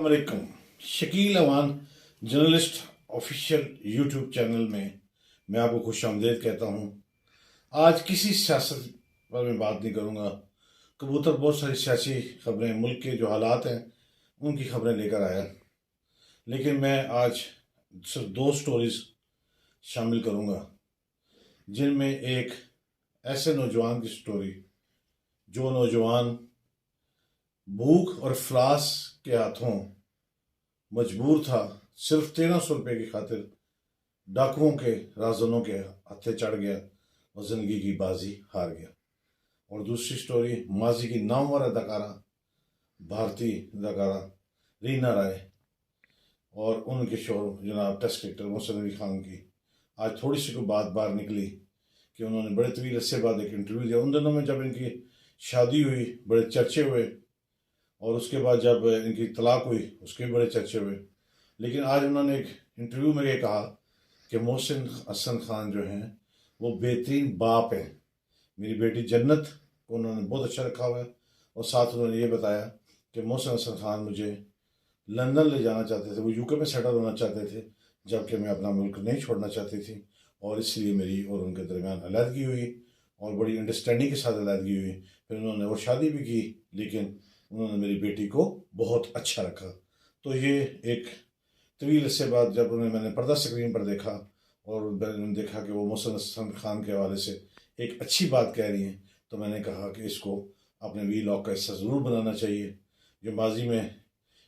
अस्सलामुअलैकुम। Shakeel Awan journalist official YouTube channel में मैं आपको खुश आमदेद कहता हूँ। आज किसी सियासत पर मैं बात नहीं करूँगा। कबूतर बहुत सारी सियासी खबरें, मुल्क के जो हालात हैं उनकी खबरें लेकर आया, लेकिन मैं आज सिर्फ दो स्टोरीज शामिल करूँगा, जिनमें एक ऐसे नौजवान की स्टोरी जो नौजवान भूख और फ्लास के हाथों मजबूर था सिर्फ 1300 रुपये की खातिर डाकुओं के राजनों के हत्थे चढ़ गया और जिंदगी की बाजी हार गया। और दूसरी स्टोरी माजी की नामवर अदाकारा, भारतीय अदाकारा रीना राय और उनके शोहर जनाब टेस्ट क्रिकेटर मोहसिन अली खान की। आज थोड़ी सी कोई बात बाहर निकली कि उन्होंने बड़े तवील अरसे बाद एक इंटरव्यू दिया। उन दिनों में जब इनकी शादी हुई बड़े चर्चे हुए, और उसके बाद जब इनकी तलाक हुई उसके भी बड़े चर्चे हुए। लेकिन आज उन्होंने एक इंटरव्यू में ये कहा कि मोहसिन हसन खान जो हैं वो बेहतरीन बाप हैं। मेरी बेटी जन्नत को उन्होंने बहुत अच्छा रखा हुआ है। और साथ उन्होंने ये बताया कि मोहसिन हसन खान मुझे लंदन ले जाना चाहते थे, वो यूके में सेटल होना चाहते थे, जबकि मैं अपना मुल्क नहीं छोड़ना चाहती थी। और इसलिए मेरी और उनके दरमियान अलहदगी हुई और बड़ी अंडरस्टैंडिंग के साथ अलहदगी हुई। फिर उन्होंने वो शादी भी की, लेकिन उन्होंने मेरी बेटी को बहुत अच्छा रखा। तो ये एक तवील अरसे बाद जब उन्हें मैंने पर्दा स्क्रीन पर देखा और मैंने देखा कि वो मोहसिन हसन खान के हवाले से एक अच्छी बात कह रही हैं, तो मैंने कहा कि इसको अपने वीलॉग का हिस्सा ज़रूर बनाना चाहिए। जो माजी में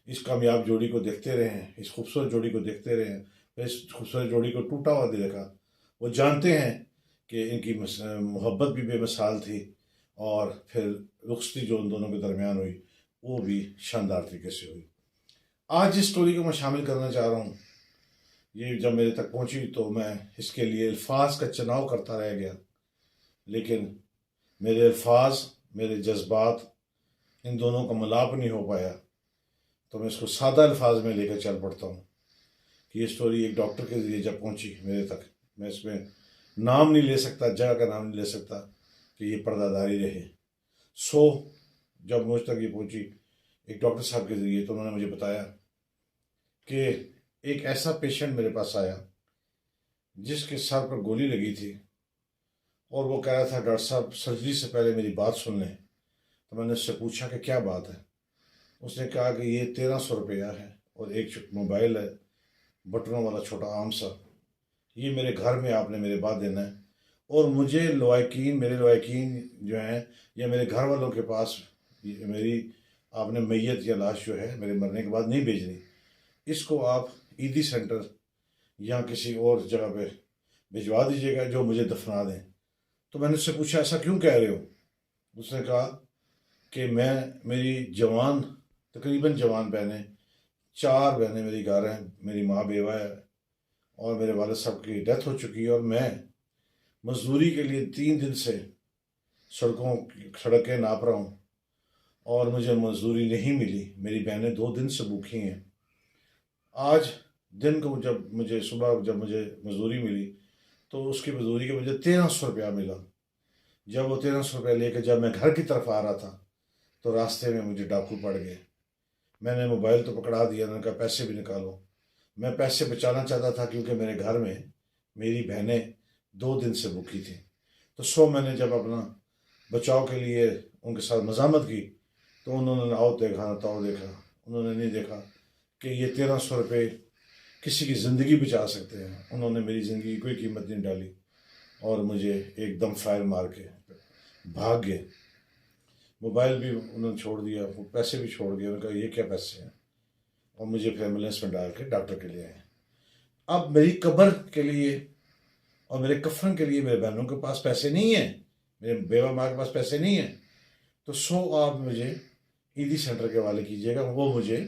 इस कामयाब जोड़ी को देखते रहे हैं, इस खूबसूरत जोड़ी को देखते रहे हैं, फिर इस खूबसूरत जोड़ी को टूटा हुआ देखा, वो जानते हैं कि इनकी मोहब्बत भी बेमिसाल थी और फिर रुखसती जो उन दोनों के दरमियान हुई वो भी शानदार तरीके से हुई। आज जिस स्टोरी को मैं शामिल करना चाह रहा हूँ, ये जब मेरे तक पहुँची तो मैं इसके लिए अल्फाज का चुनाव करता रह गया, लेकिन मेरे अल्फाज, मेरे जज्बात, इन दोनों का मिलाप नहीं हो पाया। तो मैं इसको सादा अल्फाज में लेकर चल पड़ता हूँ कि ये स्टोरी एक डॉक्टर के ज़रिए जब पहुँची मेरे तक, मैं इसमें नाम नहीं ले सकता, जगह का नाम नहीं ले सकता कि ये पर्दादारी रहे। जब मुझ तक ये पहुँची एक डॉक्टर साहब के ज़रिए, तो उन्होंने मुझे बताया कि एक ऐसा पेशेंट मेरे पास आया जिसके सर पर गोली लगी थी और वो कह रहा था डॉक्टर साहब सर्जरी से पहले मेरी बात सुन लें। तो मैंने उससे पूछा कि क्या बात है। उसने कहा कि ये 1300 रुपया है और एक मोबाइल है बटनों वाला छोटा आम सा, ये मेरे घर में आपने मेरे बाद देना है, और मुझे मेरे लवाकिन जो हैं या मेरे घर वालों के पास मेरी आपने मैयत या लाश जो है मेरे मरने के बाद नहीं भेजनी। इसको आप ईदी सेंटर या किसी और जगह पे भिजवा दीजिएगा जो मुझे दफना दें। तो मैंने उससे पूछा ऐसा क्यों कह रहे हो। उसने कहा कि मेरी जवान, तकरीबन जवान बहनें, 4 बहनें मेरी घर हैं, मेरी माँ बेवा है और मेरे वालिद साहब की डेथ हो चुकी है, और मैं मजदूरी के लिए 3 दिन से सड़कें नाप रहा हूँ और मुझे मजदूरी नहीं मिली। मेरी बहनें 2 दिन से भूखी हैं। आज दिन को जब मुझे सुबह जब मुझे मजदूरी मिली तो उसकी मजदूरी के मुझे 1300 रुपया मिला। जब वो 1300 रुपया लेकर जब मैं घर की तरफ आ रहा था तो रास्ते में मुझे डाकू पड़ गए। मैंने मोबाइल तो पकड़ा दिया, मैंने कहा पैसे भी निकालो। मैं पैसे बचाना चाहता था क्योंकि मेरे घर में मेरी बहनें 2 दिन से भूखी थी। तो मैंने जब अपना बचाव के लिए उनके साथ मजामत की तो उन्होंने आओ देखा ना ताओ देखा। उन्होंने नहीं देखा कि ये 1300 रुपये किसी की ज़िंदगी बचा सकते हैं। उन्होंने मेरी ज़िंदगी की कोई कीमत नहीं डाली और मुझे एकदम फायर मार के भाग गए। मोबाइल भी उन्होंने छोड़ दिया, वो पैसे भी छोड़ दिए। उन्होंने कहा ये क्या पैसे हैं, और मुझे फिर एम्बुलेंस में डाल के डॉक्टर के लिए आए। अब मेरी कब्र के लिए और मेरे कफन के लिए मेरे बहनों के पास पैसे नहीं हैं, मेरे बेवा माँ के पास पैसे नहीं हैं। तो आप मुझे ईदी सेंटर के हवाले कीजिएगा, वो मुझे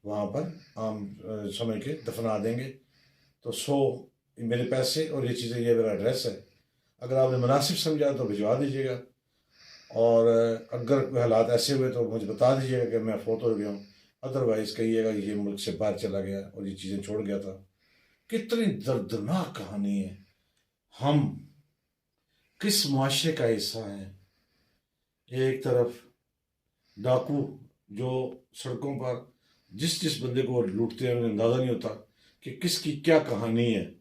वहाँ पर आम समय के दफना देंगे। तो मेरे पैसे और ये चीज़ें, ये मेरा एड्रेस है, अगर आपने मुनासिब समझा तो भिजवा दीजिएगा, और अगर कोई हालात ऐसे हुए तो मुझे बता दीजिएगा कि मैं फोत हो गया हूँ। अदरवाइज़ कहिएगा ये मुल्क से बाहर चला गया और ये चीज़ें छोड़ गया था। कितनी दर्दनाक कहानी है। हम किस मुआशरे का हिस्सा हैं। एक तरफ डाकू जो सड़कों पर जिस जिस बंदे को लूटते हैं उन्हें अंदाज़ा नहीं होता कि किसकी क्या कहानी है।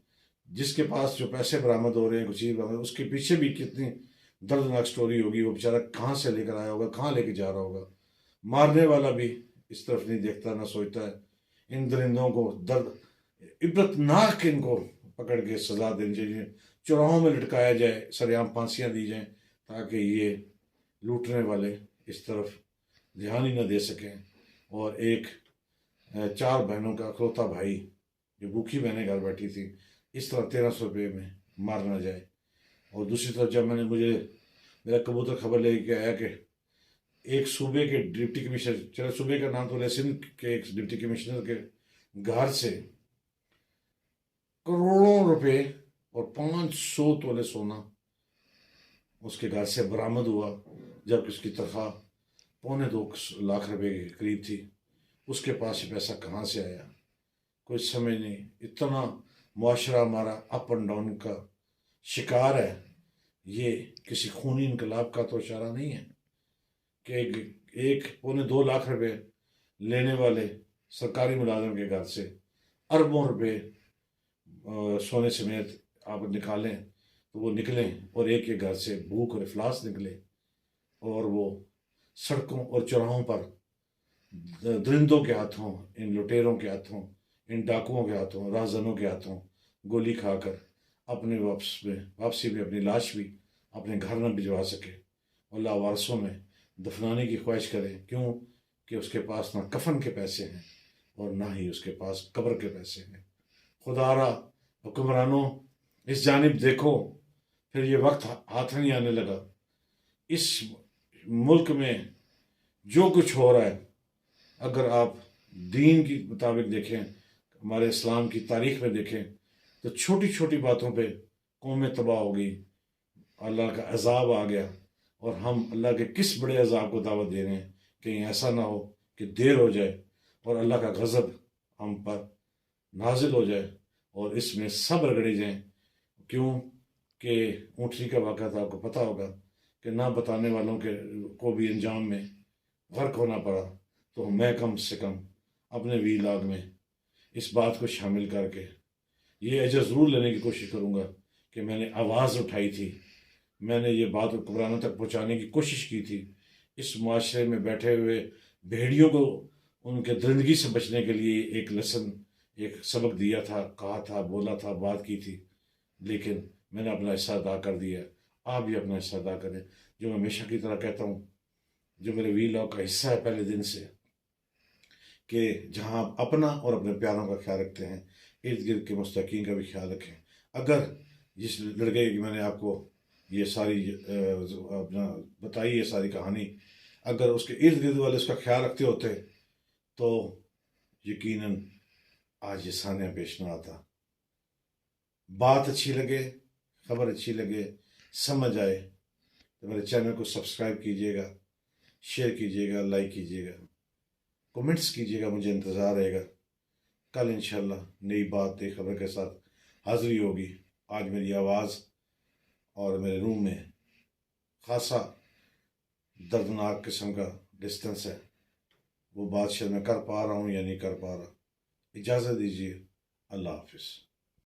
जिसके पास जो पैसे बरामद हो रहे हैं, कुछ चीज़ बरामद, उसके पीछे भी कितनी दर्दनाक स्टोरी होगी। वो बेचारा कहाँ से लेकर आया होगा, कहाँ लेके जा रहा होगा। मारने वाला भी इस तरफ नहीं देखता, ना सोचता है। इन दरिंदों को दर्द इबरतनाक इनको पकड़ के सजा देनी चाहिए, चौराहों में लटकाया जाए, सरेआम फांसियाँ दी जाएं, ताकि ये लूटने वाले इस तरफ ध्यान ही न दे सकें। और एक 4 बहनों का अकलौता भाई जो भूखी बहनें घर बैठी थी, इस तरह 1300 रुपये में मार ना जाए। और दूसरी तरफ जब मुझे मेरा कबूतर खबर लेके आया कि एक सूबे के डिप्टी कमिश्नर, चलो सूबे का नाम तो ले, सिंध के एक डिप्टी कमिश्नर के घर से करोड़ों रुपए और 500 तोले सोना उसके घर से बरामद हुआ, जबकि उसकी तनख्वाह 2.25 लाख रुपए के करीब थी। उसके पास ये पैसा कहाँ से आया, कोई समझ नहीं। इतना मुआशरा हमारा अप एंड डाउन का शिकार है। ये किसी खूनी इनकलाब का तो इशारा नहीं है कि एक 1.25 लाख रुपए लेने वाले सरकारी मुलाजिम के घर से अरबों रुपए सोने समेत आप निकालें तो वो निकलें, और एक घर से भूख और इफलास निकले, और वो सड़कों और चौराहों पर दरिंदों के हाथों, इन लुटेरों के हाथों, इन डाकुओं के हाथों, राहजनों के हाथों गोली खाकर अपने वापसी में अपनी लाश भी अपने घर न भिजवा सके और लावारसों में दफनाने की ख्वाहिश करें। क्यों कि उसके पास ना कफन के पैसे हैं और ना ही उसके पास कब्र के पैसे हैं। खुदारा हुक्मरानों, इस जानिब देखो, फिर ये वक्त हाथ नहीं आने लगा। इस मुल्क में जो कुछ हो रहा है, अगर आप दीन के मुताबिक देखें, हमारे इस्लाम की तारीख में देखें, तो छोटी छोटी बातों पे कौमें तबाह हो गई, अल्लाह का अजाब आ गया। और हम अल्लाह के किस बड़े अजाब को दावत दे रहे हैं। कहीं ऐसा ना हो कि देर हो जाए और अल्लाह का गज़ब हम पर नाजिल हो जाए और इसमें सब रगड़े जाएं। क्यों कि ऊँटनी का वाक़ा था, आपको पता होगा कि ना बताने वालों के को भी अंजाम में गर्क होना पड़ा। तो मैं कम से कम अपने वीलाग में इस बात को शामिल करके ये अजर ज़रूर लेने की कोशिश करूँगा कि मैंने आवाज़ उठाई थी, मैंने ये बात हुक्मरानों तक पहुँचाने की कोशिश की थी। इस मुआशरे में बैठे हुए भेड़ियों को उनके दरिंदगी से बचने के लिए एक लेसन, एक सबक दिया था, कहा था, बोला था, बात की थी। लेकिन मैंने अपना हिस्सा अदा कर दिया, आप भी अपना हिस्सा अदा करें। जो मैं हमेशा की तरह कहता हूँ, जो मेरे वीलॉग का हिस्सा है पहले दिन से, कि जहाँ आप अपना और अपने प्यारों का ख्याल रखते हैं, इर्द गिर्द के मुस्तकीन का भी ख्याल रखें। अगर जिस लड़के की मैंने आपको ये सारी अपना बताई, ये सारी कहानी, अगर उसके इर्द गिर्द वाले उसका ख्याल रखते होते तो यकीनन आज ये सानिया पेश ना आता। बात अच्छी लगे, खबर अच्छी लगे, समझ आए तो मेरे चैनल को सब्सक्राइब कीजिएगा, शेयर कीजिएगा, लाइक कीजिएगा, कमेंट्स कीजिएगा, मुझे इंतज़ार रहेगा। कल इंशाल्लाह नई बात, नई खबर के साथ हाज़िरी होगी। आज मेरी आवाज़ और मेरे रूम में खासा दर्दनाक किस्म का डिस्टेंस है, वो बात शायद मैं कर पा रहा हूँ या नहीं कर पा रहा। इजाज़त दीजिए, अल्लाह हाफिज़।